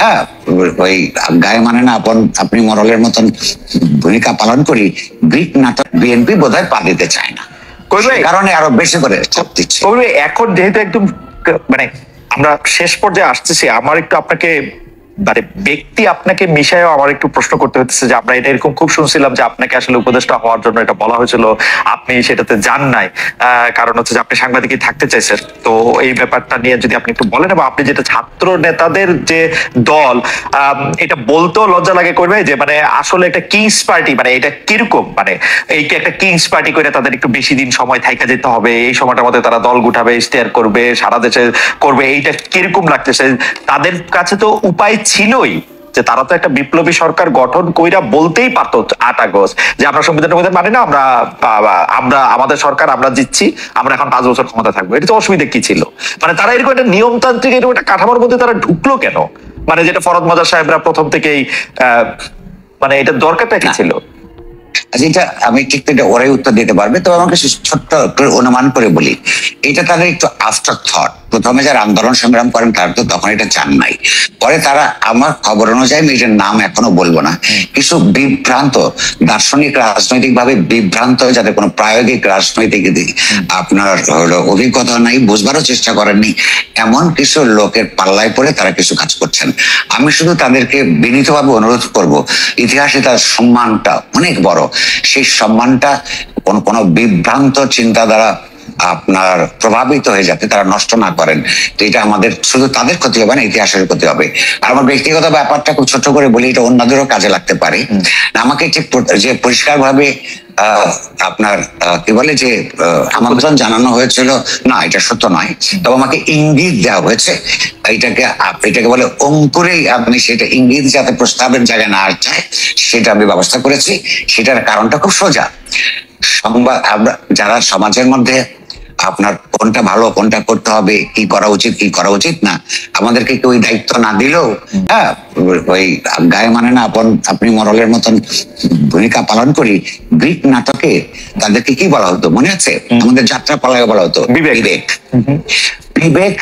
হ্যাঁ, ওই গায়ে মানে না আপনি মরলের মতন ভূমিকা পালন করি গ্রিক নাটক বিএনপি বোধহয় পা দিতে চায় না, কারণে আরো বেশি করে চাপ দিচ্ছে। এখন যেহেতু একদম মানে আমরা শেষ পর্যায়ে আসতেছি, আমার একটু আপনাকে মানে ব্যক্তি আপনাকে মিশায়ও আমার একটু প্রশ্ন করতে হচ্ছে যে আমরা এটা এরকম খুব শুনছিলাম যে আপনাকে আসলে উপদেষ্টা হওয়ার জন্য এটা বলা হয়েছিল, আপনি সেটাতে যান নাই, কারণ হচ্ছে যে আপনি সাংবাদিকই থাকতে চাইছেন। তো এই ব্যাপারটা নিয়ে যদি আপনি একটু বলেন, এবং আপনি যেটা ছাত্র নেতাদের যে দল, এটা বলতেও লজ্জা লাগে করবে যে মানে আসলে একটা কিংস পার্টি, মানে এটা কিরকম, মানে এইটা একটা কিংস পার্টি করে তাদের একটু বেশি দিন সময় থাইকা যেতে হবে, এই সময়টার মধ্যে তারা দল গুটাবে, ইশতেহার করবে, সারা দেশে করবে, এইটা কিরকম লাগতেছে? তাদের কাছে তো উপায় ছিলই যে তারা তো একটা বিপ্লবী সরকার গঠন কইরা বলতেই পারতো 8 আগস্ট যে আমরা সংবিধানের মধ্যে মানি না, আমরা আমরা আমাদের সরকার আমরা জিতছি, আমরা এখন 5 বছর ক্ষমতা থাকবো। এটা তো অসুবিধা কি ছিল? মানে তারা এরকম একটা নিয়মতান্ত্রিক এরকম একটা কাঠামোর মধ্যে তারা ঢুকলো কেন? মানে যেটা ফরদ মজার সাহেবরা প্রথম থেকেই মানে এটা দরকারটা কি ছিল? এটা আমি ঠিক ওরাই উত্তর দিতে পারবে, তবে আমাকে ছোট্ট অনুমান করে বলি, এটা তাদের একটু আফটার থট। প্রথমে যারা আন্দোলন সংগ্রাম করেন তারা তো তখন এটা চান নাই, পরে তারা আমার খবর অনুযায়ী আমি এটার নাম এখনো বলবো না, কিছু বিভ্রান্ত দার্শনিক রাজনৈতিক ভাবে বিভ্রান্ত, যাদের কোনো প্রায়োগিক রাজনৈতিক আপনার অভিজ্ঞতা নাই, বুঝবারও চেষ্টা করেননি, এমন কিছু লোকের পাল্লায় পড়ে তারা কিছু কাজ করছেন। আমি শুধু তাদেরকে বিনীতভাবে অনুরোধ করব, ইতিহাসে তার সম্মানটা অনেক বড়, সেই সম্মানটা কোন বিভ্রান্ত চিন্তা দ্বারা আপনার প্রভাবিত হয়ে যাতে তারা নষ্ট না করেন। তো এটা আমাদের শুধু তাদের ক্ষতি হবে না, ইতিহাসের ক্ষতি হবে। আর আমার ব্যক্তিগত ব্যাপারটা খুব ছোট করে বলি, এটা অন্যদেরও কাজে লাগতে পারে। আমাকে ঠিক যে পরিষ্কার ভাবে আপনার কি বলে যে আমন্ত্রণ জানানো হয়েছিল, না এটা সত্য নয়, তবে আমাকে ইঙ্গিত দেওয়া হয়েছে, এটাকে বলে অঙ্কুরেই আপনি সেটা ইঙ্গিত যাতে প্রস্তাবের জায়গায় না যায় সেটা আমি ব্যবস্থা করেছি। সেটার কারণটা খুব সোজা। সংবাদ আমরা যারা সমাজের মধ্যে আপনার কোনটা ভালো, কোনটা করতে হবে, কি করা উচিত কি করা উচিত না, আমাদেরকে কেউ ওই দায়িত্ব না দিলেও, হ্যাঁ, ওই গায়ে মানে না আপনি মরলের মতন ভূমিকা পালন করি গ্রিক নাটকে তাদেরকে কি বলা হতো মনে আছে? আমাদের যাত্রা পালায় বলা হতো বিবেক। বিবেক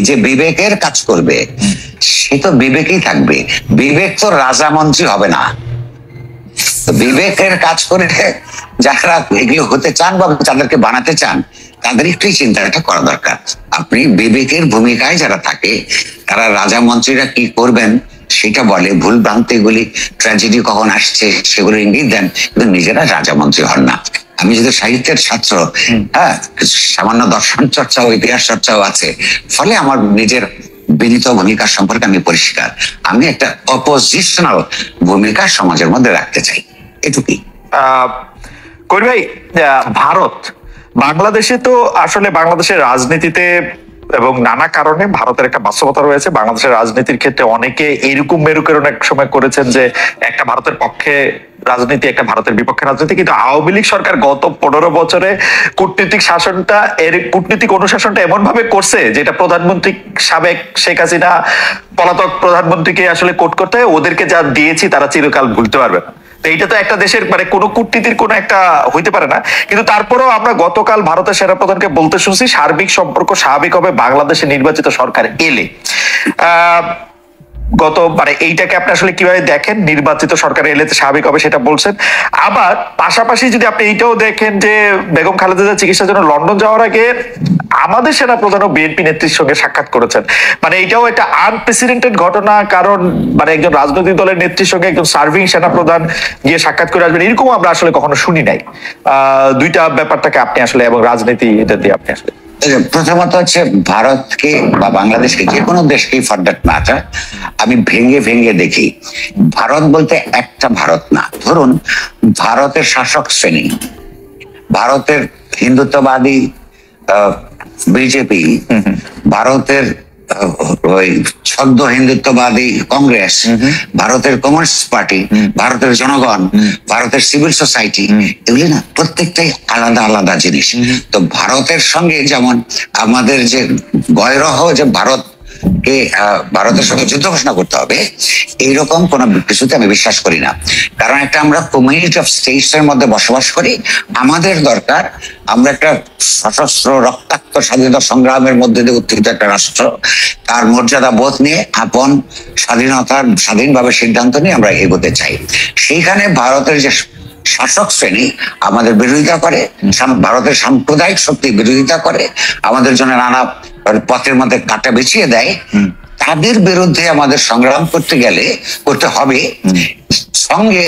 যে বিবেকের কাজ করবে সে তো বিবেকই থাকবে, বিবেক তো রাজা মন্ত্রী হবে না। বিবেকের কাজ করে যারা এগুলো হতে চান বা যাদেরকে বানাতে চান তাদের একটুই চিন্তাটা করা দরকার। আপনি বিবেকের ভূমিকায় যারা থাকে তারা রাজা মন্ত্রীরা কি করবেন সেটা বলে, ভুল ভ্রান্তিগুলি ট্র্যাজেডি কখন আসছে সেগুলো ইঙ্গিত দেন, কিন্তু নিজেরা রাজা মন্ত্রী হন না। আমি যদি সাহিত্যের ছাত্র, হ্যাঁ, সামান্য দর্শন চর্চাও ইতিহাস চর্চাও আছে, ফলে আমার নিজের বিনীত ভূমিকা সম্পর্কে আমি পরিষ্কার, আমি একটা অপোজিশনাল ভূমিকা সমাজের মধ্যে রাখতে চাই, এটুকুই। কবির ভাই, ভারত বাংলাদেশে তো আসলে বাংলাদেশের রাজনীতিতে এবং নানা কারণে ভারতের একটা বাস্তবতা রয়েছে। বাংলাদেশের রাজনীতির ক্ষেত্রে অনেকে এরকম মেরুকের অনেক সময় করেছেন যে একটা ভারতের পক্ষে রাজনীতি, একটা ভারতের বিপক্ষে রাজনীতি, কিন্তু আওয়ামী লীগ সরকার গত 15 বছরে কূটনীতিক শাসনটা, এর কূটনীতিক অনুশাসনটা এমন ভাবে করছে যেটা প্রধানমন্ত্রী সাবেক শেখ হাসিনা পলাতক প্রধানমন্ত্রীকে আসলে কোট করতে হয়, ওদেরকে যা দিয়েছি তারা চিরকাল ভুলতে পারবে না। এইটা তো একটা দেশের মানে কোনো কূটনীতির কোনো একটা হইতে পারে না, কিন্তু তারপরেও আমরা গতকাল ভারতের সেনাপ্রধানকে বলতে শুনছি সার্বিক সম্পর্ক স্বাভাবিক হবে বাংলাদেশে নির্বাচিত সরকার এলে। গত মানে এইটাকে আপনি আসলে কিভাবে দেখেন? নির্বাচিত সরকার এলে স্বাভাবিক হবে সেটা বলছেন, আবার পাশাপাশি যদি আপনি এইটাও দেখেন যে বেগম খালেদা চিকিৎসার জন্য লন্ডন যাওয়ার আগে আমাদের সেনাপ্রধান ও বিএনপি নেত্রীর সঙ্গে সাক্ষাৎ করেছেন। মানে এটাও একটা আনপ্রেসিডেন্টেড ঘটনা, কারণ মানে একজন রাজনৈতিক দলের নেত্রীর সঙ্গে একজন সার্ভিং সেনাপ্রধান গিয়ে সাক্ষাৎ করে আসবেন, এরকম আমরা আসলে কখনো শুনি নাই। দুইটা ব্যাপারটাকে আপনি আসলে এবং রাজনীতি এটা দিয়ে আপনি আসলে প্রথমত হচ্ছে ভারতকে বা বাংলাদেশকে, যে কোনো দেশকেই ফর দ্যাট ম্যাটার, আমি ভেঙে ভেঙে দেখি। ভারত বলতে একটা ভারত না। ধরুন ভারতের শাসক শ্রেণী, ভারতের হিন্দুত্ববাদী বিজেপি, ভারতের ওই ছদ্ম হিন্দুত্ববাদী কংগ্রেস, ভারতের কমিউনিস্ট পার্টি, ভারতের জনগণ, ভারতের সিভিল সোসাইটি, এগুলি না প্রত্যেকটাই আলাদা আলাদা জিনিস। তো ভারতের সঙ্গে যেমন আমাদের যে গয়রহ যে ভারত কে ভারতের সঙ্গে যুদ্ধ ঘোষণা করতে হবে, এইরকম কোনো কিছুতে আমি বিশ্বাস করি না। কারণ একটা আমরা কমিউনিটি অফ স্টেটস এর মধ্যে বসবাস করি, আমাদের দরকার আমরা একটা সশস্ত্র রক্তাক্ত স্বাধীনতা সংগ্রামের মধ্যে দিয়ে উত্থিত একটা রাষ্ট্র, তার মর্যাদা বোধ নিয়ে আপন স্বাধীনভাবে সিদ্ধান্ত নিয়ে আমরা এগোতে চাই। সেইখানে ভারতের যে শাসক শ্রেণী আমাদের বিরোধিতা করে, ভারতের সাম্প্রদায়িক শক্তি বিরোধিতা করে, আমাদের জন্য নানা পথের মধ্যে কাঁটা বিছিয়ে দেয়, তাদের বিরুদ্ধে আমাদের সংগ্রাম করতে হবে। সঙ্গে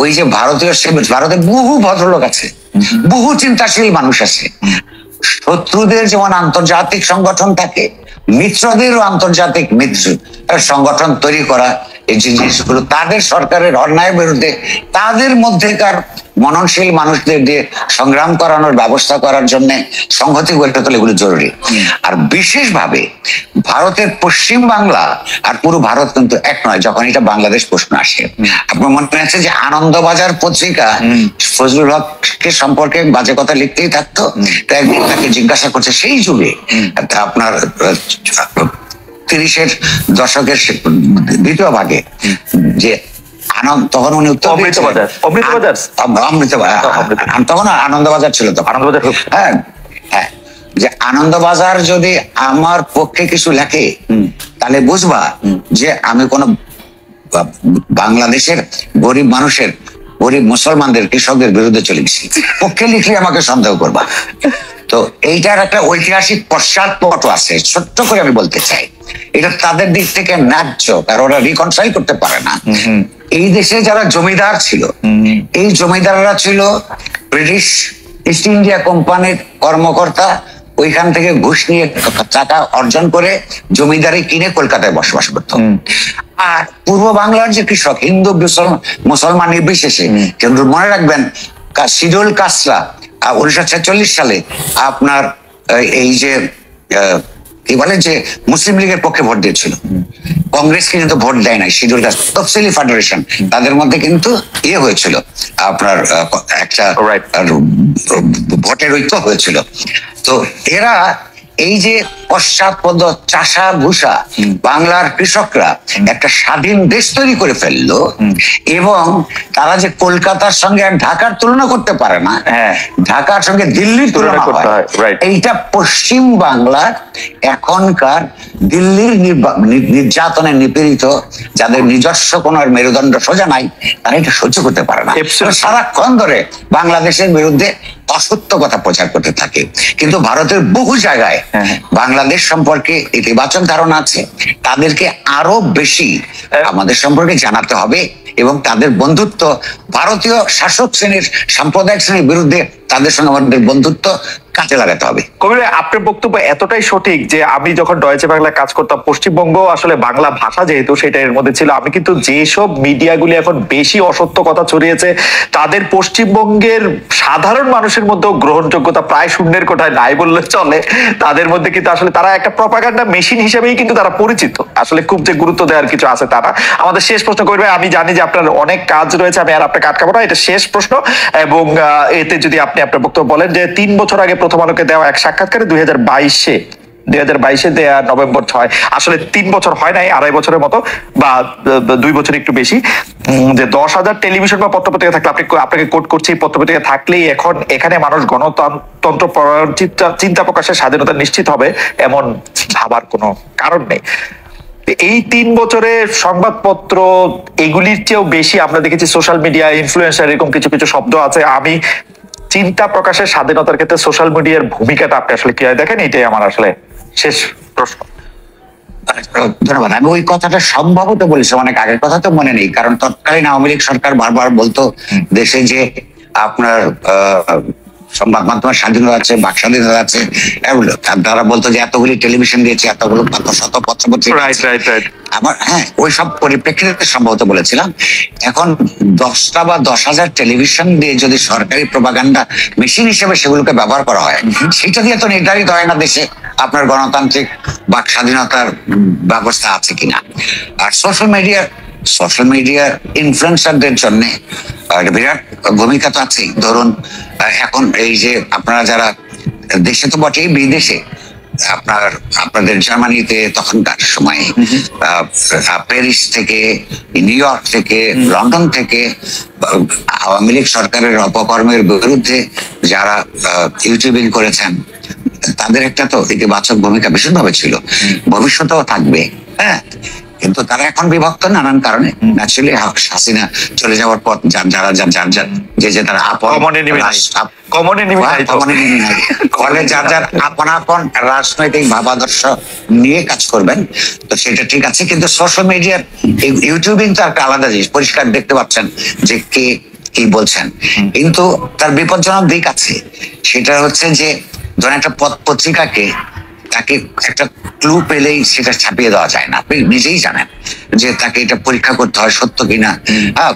ওই যে ভারতে বহু ভদ্রলোক আছে, বহু চিন্তাশীল মানুষ আছে। শত্রুদের যেমন আন্তর্জাতিক সংগঠন থাকে, মিত্রদেরও আন্তর্জাতিক সংগঠন তৈরি করা, এই জিনিসগুলো তাদের সরকারের অন্যায়ের বিরুদ্ধে তাদের মধ্যেকার মননশীল মানুষদের দিয়ে সংগ্রাম করানোর ব্যবস্থা করার জন্য সংহতি গড়ে তোলা এগুলো জরুরি। আর বিশেষভাবে ভারতের পশ্চিম বাংলা আর পুরো ভারত কিন্তু এক নয় যখন এটা বাংলাদেশ প্রশ্ন আসে। আপনার মনে আছে যে আনন্দবাজার পত্রিকা ফজলুল হককে সম্পর্কে বাজে কথা লিখতেই থাকতো, তাই একদিন তাকে জিজ্ঞাসা করছে সেই যুগে আপনার 30-এর দশকের দ্বিতীয় ভাগে, যে তখন উনি উত্তর তখন আনন্দবাজার ছিল, তখন হ্যাঁ হ্যাঁ, যে আনন্দবাজার যদি আমার পক্ষে কিছু লেখে তাহলে বুঝবা যে আমি কোন বাংলাদেশের গরিব মানুষের, গরিব মুসলমানদের, কৃষকদের বিরুদ্ধে চলে গেছি, পক্ষে লিখলে আমাকে সন্দেহ করবা। তো এইটার একটা ঐতিহাসিক পশ্চাৎপট আছে, ছোট্ট করে আমি বলতে চাই, এটা তাদের দিক থেকে ন্যায্য, কারণ ওরা রিকনসাইল করতে পারে না। এই দেশে যারা জমিদার ছিল, এই জমিদাররা ছিল ব্রিটিশ ইস্ট ইন্ডিয়া কোম্পানির কর্মকর্তা, ওইখান থেকে ঘুষ নিয়ে টাকা অর্জন করে জমিদারি কিনে কলকাতায় বসবাস করত। আর পূর্ব বাংলার যে কৃষক, হিন্দু মুসলমান নির্বিশেষে, কিন্তু মনে রাখবেন শিডুল কাস্টরা 1946 সালে আপনার এই যে কি বলে যে মুসলিম লীগের পক্ষে ভোট দিয়েছিল, কংগ্রেসকে কিন্তু ভোট দেয় নাই। শিডিউল কাস্ট তফসিলি ফেডারেশন, তাদের মধ্যে কিন্তু হয়েছিল আপনার একটা ভোটের ঐক্য হয়েছিল। তো এরা এই যে পশ্চাৎপদ চাষা ভূষা বাংলার কৃষকরা একটা স্বাধীন দেশ তৈরি করে ফেললো, এবং তারা যে কলকাতার সঙ্গে আর ঢাকার তুলনা করতে পারে না, ঢাকার সঙ্গে দিল্লির তুলনা হয়, এইটা পশ্চিম বাংলার এখনকার দিল্লির নির্যাতনে নিপীড়িত, যাদের নিজস্ব কোনো মেরুদণ্ড সোজা নাই, তারা এটা সহ্য করতে পারে না। সারাক্ষণ ধরে বাংলাদেশের বিরুদ্ধে অসত্য কথা প্রচার করতে থাকে। কিন্তু ভারতের বহু জায়গায় বাংলাদেশ সম্পর্কে ইতিবাচক ধারণা আছে, তাদেরকে আরো বেশি আমাদের সম্পর্কে জানাতে হবে, এবং তাদের বন্ধুত্ব ভারতীয় শাসক শ্রেণীর সাম্প্রদায়িক শ্রেণীর বিরুদ্ধে তাদের সঙ্গে আমাদের বন্ধুত্ব কাজে লাগাতে হবে। কবির, আপনার বক্তব্য এতটাই সঠিক যে আমি যখন ডয়েচে বাংলায় কাজ করতাম, পশ্চিমবঙ্গ আসলে বাংলা ভাষা যেহেতু সেটা এর মধ্যে ছিল, আমি কিন্তু যেসব মিডিয়াগুলি এখন বেশি অসত্য কথা ছড়িয়েছে তাদের পশ্চিমবঙ্গের সাধারণ মানুষের মধ্যেও গ্রহণযোগ্যতা প্রায় শূন্যের কোঠায় নাই বললে চলে। তাদের মধ্যে কিন্তু আসলে তারা একটা প্রপাগান্ডা মেশিন হিসেবেই কিন্তু তারা পরিচিত, আসলে খুব যে গুরুত্ব দেওয়ার কিছু আছে তারা। আমাদের শেষ প্রশ্ন করবে, আমি জানি যে আপনার অনেক কাজ রয়েছে, আমি আর আপনাকে আটকাবো না, এটা শেষ প্রশ্ন, এবং এতে যদি আপনি আপনার বক্তব্য বলেন যে 3 বছর আগে প্রথম আলোকে দেওয়া এক সাক্ষাৎকারে 2022-এ দেয়া নভেম্বর 6, আসলে 3 বছর হয় নাই, 2.5 বছরের মতো বা 2 বছর একটু বেশি, যে 10,000 টেলিভিশন বা পত্রপত্রিকা থাকলে, আপনাকে কোট করছি, পত্রপত্রিকা থাকলেই এখন এখানে মানুষ গণতন্ত্র চিন্তা প্রকাশের স্বাধীনতা নিশ্চিত হবে, এমন ভাবার কোনো কারণ নেই। এই 3 বছরে সংবাদপত্র এগুলির চেয়েও বেশি আমরা দেখেছি সোশ্যাল মিডিয়া, ইনফ্লুয়েন্সার, এরকম কিছু কিছু শব্দ আছে। আমি চিন্তা প্রকাশের স্বাধীনতার ক্ষেত্রে সোশ্যাল মিডিয়ার ভূমিকাটা আপনি আসলে কি দেখেন, এটাই আমার আসলে শেষ প্রশ্ন। ধন্যবাদ। আমি ওই কথাটা সম্ভবত বলেছি, অনেক আগের কথা তো মনে নেই, কারণ তৎকালীন আওয়ামী লীগ সরকার বারবার বলতো দেশে যে আপনার সংবাদ মাধ্যমের স্বাধীনতা আছে, বাক স্বাধীনতা আছে, এগুলো তারা বলতো যে এতগুলি টেলিভিশন দিয়েছে, এতগুলো শত পত্রপত্রিকা। আমার ওই সব পরিপ্রেক্ষিতে সম্ভবত বলেছিলাম। এখন 10টা বা 10,000 টেলিভিশন দিয়ে যদি সরকারি প্রপাগান্ডা মেশিন হিসেবে সেগুলোকে ব্যবহার করা হয়, সেটা দিয়ে তো নির্ধারিত হয় না দেশে আপনার গণতান্ত্রিক বাক স্বাধীনতার ব্যবস্থা আছে কিনা। আর সোশ্যাল মিডিয়ার ইনফ্লুয়েন্সারদের জন্য বিরাট ভূমিকা তো আছেই। ধরুন এখন এই যে আপনারা যারা দেশে তো বটেই, বিদেশে আপনার আপনাদের জার্মানিতে তখনকার সময়ে প্যারিস থেকে, নিউ ইয়র্ক থেকে, লন্ডন থেকে আওয়ামী লীগ সরকারের অপকর্মের বিরুদ্ধে যারা ইউটিউবিং করেছেন তাদের একটা তো ইতিবাচক ভূমিকা ভীষণভাবে ছিল, ভবিষ্যতেও থাকবে। হ্যাঁ, কিন্তু তারা এখন বিভক্ত নানান কারণে। ন্যাচুরালি হাসিনা চলে যাওয়ার পর যে তারা ফলে যার যার আপন আপন রাজনৈতিক ভাবাদর্শ নিয়ে কাজ করবেন, তো সেটা ঠিক আছে। কিন্তু সোশ্যাল মিডিয়ার ইউটিউবিং তো একটা আলাদা জিনিস, পরিষ্কার দেখতে পাচ্ছেন যে কে কি বলছেন, কিন্তু তার বিপজ্জনক দিক আছে। সেটা হচ্ছে যে ধরেন একটা পত্রিকাকে তাকে একটা ক্লু পেলেই সেটা ছাপিয়ে দেওয়া যায় না। আপনি নিজেই জানেন যে তাকে এটা পরীক্ষা করতে হয় সত্য কিনা,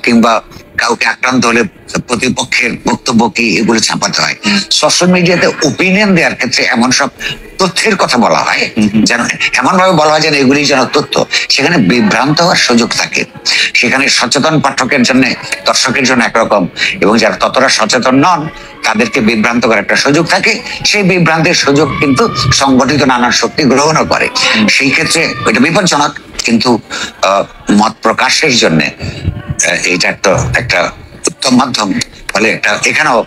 কিংবা কাউকে আক্রান্ত হলে প্রতিপক্ষের বক্তব্য কি, এগুলো ছাপাতে হয়। সোশ্যাল মিডিয়াতে ওপিনিয়ন দেওয়ার ক্ষেত্রে এমন সব তথ্যের কথা বলা হয়, যেন এমন ভাবে বলা হয় যেন এগুলি যেন তথ্য, সেখানে বিভ্রান্ত হওয়ার সুযোগ থাকে। সেখানে সচেতন পাঠকের জন্য, দর্শকের জন্য একরকম, এবং যারা ততটা সচেতন নন তাদেরকে বিভ্রান্ত করার একটা সুযোগ থাকে। সেই বিভ্রান্তির সুযোগ কিন্তু সংগঠিত নানান শক্তি গ্রহণও করে। সেই ক্ষেত্রে এটা বিপজ্জনক, কিন্তু মত প্রকাশের জন্য এটা একটা উত্তম মাধ্যম। ফলে একটা এখানেও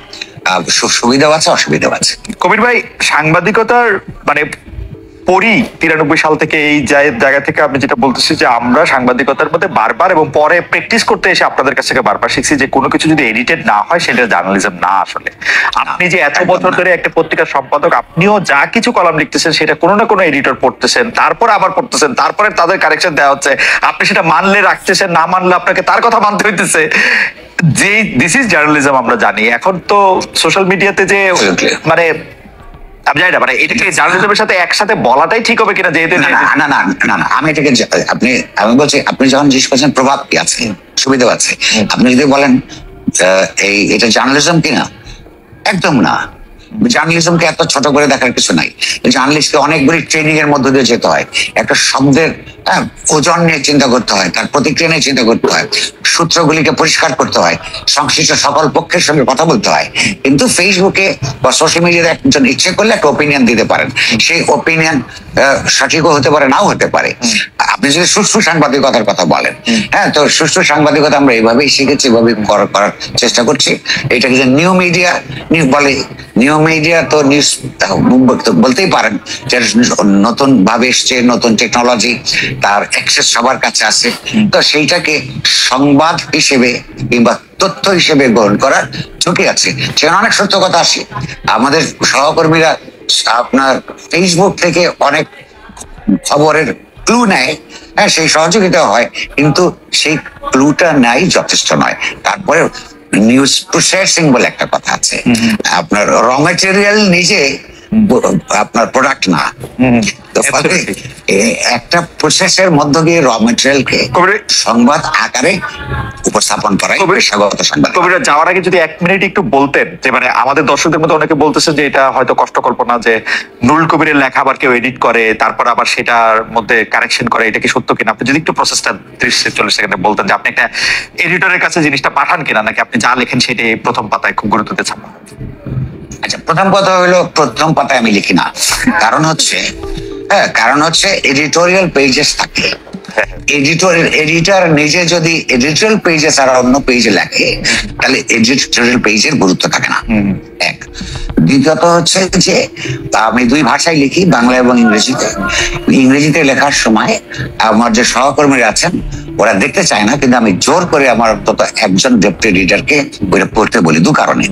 সুবিধাও আছে, অসুবিধাও আছে। কবির ভাই, সাংবাদিকতার মানে 93 সাল থেকে এই জায়গা থেকে আপনি যেটা বলতেছি যে আমরা সাংবাদিকতার মধ্যে বারবার এবং পরে প্র্যাকটিস করতে এসে আপনাদের কাছ থেকে বারবার শিখছি যে কোনো কিছু যদি এডিটেড না হয় সেটা জার্নালিজম না। আসলে আপনি যে এত বছর ধরে একটা পত্রিকার সম্পাদক, আপনিও যা কিছু কলাম লিখতেছেন সেটা কোনো না কোনো এডিটর পড়তেছেন, তারপরে আবার পড়তেছেন, তারপরে তাদের কারেকশন দেওয়া হচ্ছে, আপনি সেটা মানলে রাখতেছেন, না মানলে আপনাকে তার কথা মানতে হইতেছে। যে দিস ইজ জার্নালিজম আমরা জানি। এখন তো সোশ্যাল মিডিয়াতে যে মানে আমি জানি না, মানে এটাকে জার্নালিজমের সাথে একসাথে বলাটাই ঠিক হবে কিনা, যেহেতু না না না না, আমি এটাকে আমি বলছি, আপনি যখন জিজ্ঞেস করছেন প্রভাব কি আছে, সুবিধা আছে, আপনি যদি বলেন এটা জার্নালিজম কিনা, একদম না। জার্নালিজমকে এত ছোট করে দেখার কিছু নাই। জার্নালিস্টকে অনেকগুলি ট্রেনিং এর মধ্যে দিয়ে যেতে হয়, একটা শব্দের ওজন নিয়ে চিন্তা করতে হয়, তার প্রতিক্রিয়া নিয়ে চিন্তা করতে হয়, সূত্রগুলিকে পরিষ্কার করতে হয়, সংশ্লিষ্ট সকল পক্ষের সঙ্গে কথা বলতে হয়। কিন্তু ফেসবুকে বা সোশ্যাল মিডিয়াতে একজন ইচ্ছে করলে একটা ওপিনিয়ন দিতে পারেন, সেই ওপিনিয়ন সঠিকও হতে পারে, নাও হতে পারে। আপনি যদি সুষ্ঠু সাংবাদিকতার কথা বলেন, হ্যাঁ, তো সুষ্ঠু সাংবাদিকতা আমরা এইভাবেই শিখেছি, এভাবেই করার চেষ্টা করছি। এটাকে যে নিউ মিডিয়া বলে, নিউ মিডিয়া তো নিউজ বলতেই পারেন যে নতুন ভাবে এসছে, নতুন টেকনোলজি, তার অ্যাক্সেস সবার কাছে আছে। তো সেইটাকে সংবাদ হিসেবে কিংবা তথ্য হিসেবে গ্রহণ করার ঝুঁকি আছে। সেখানে অনেক সত্য কথা আসে। আমাদের সহকর্মীরা আপনার ফেসবুক থেকে অনেক খবরের ক্লু নেয়, হ্যাঁ, সেই সহযোগিতা হয়, কিন্তু সেই ক্লুটা নাই যথেষ্ট নয়। তারপরে নিউজ প্রসেসিং বলে একটা কথা আছে। আপনার র ম্যাটেরিয়াল নিজে আপনার প্রোডাক্ট না, একটা প্রসেসের মধ্য দিয়ে র ম্যাটেরিয়ালকে সংবাদ আকারে উপস্থাপন করাই পেশাগত সংবাদ। কবিরা, যাওয়ার আগে যদি 1 মিনিট একটু বলতেন যে মানে আমাদের দর্শকদের মধ্যে অনেকে বলতেছে যে এটা হয়তো কষ্ট কল্পনা, যে নুরুল কবিরের লেখা আবার কেউ এডিট করে তারপর আবার সেটার মধ্যে কারেকশন করে, এটা কি সত্য কিনা? আপনি যদি একটু প্রসেসটা 30-40 সেকেন্ডে বলতেন যে আপনি একটা এডিটরের কাছে জিনিসটা পাঠান কিনা, নাকি আপনি যা লেখেন সেটাই প্রথম পাতায় খুব গুরুত্ব দিয়ে ছাপান? আচ্ছা, প্রথম কথা হলো প্রথম পাতায় আমি লিখি না। কারণ হচ্ছে এডিটোরিয়াল পেজেস থাকে। এডিটর নিজে যদি এডিটোরিয়াল পেজে ছাড়া অন্য পেজে লেখে, তাহলে এডিটোরিয়াল পেজের গুরুত্ব থাকে না। এক। দ্বিতীয়ত হচ্ছে যে আমি 2 ভাষায় লিখি, বাংলা এবং ইংরেজিতে। ইংরেজিতে লেখার সময় আমার যে সহকর্মীরা আছেন ওরা দেখতে চায় না, কিন্তু আমি জোর করে আমার অন্তত একজন ডেপুটি এডিটরকে পড়তে বলি, 2 কারণে।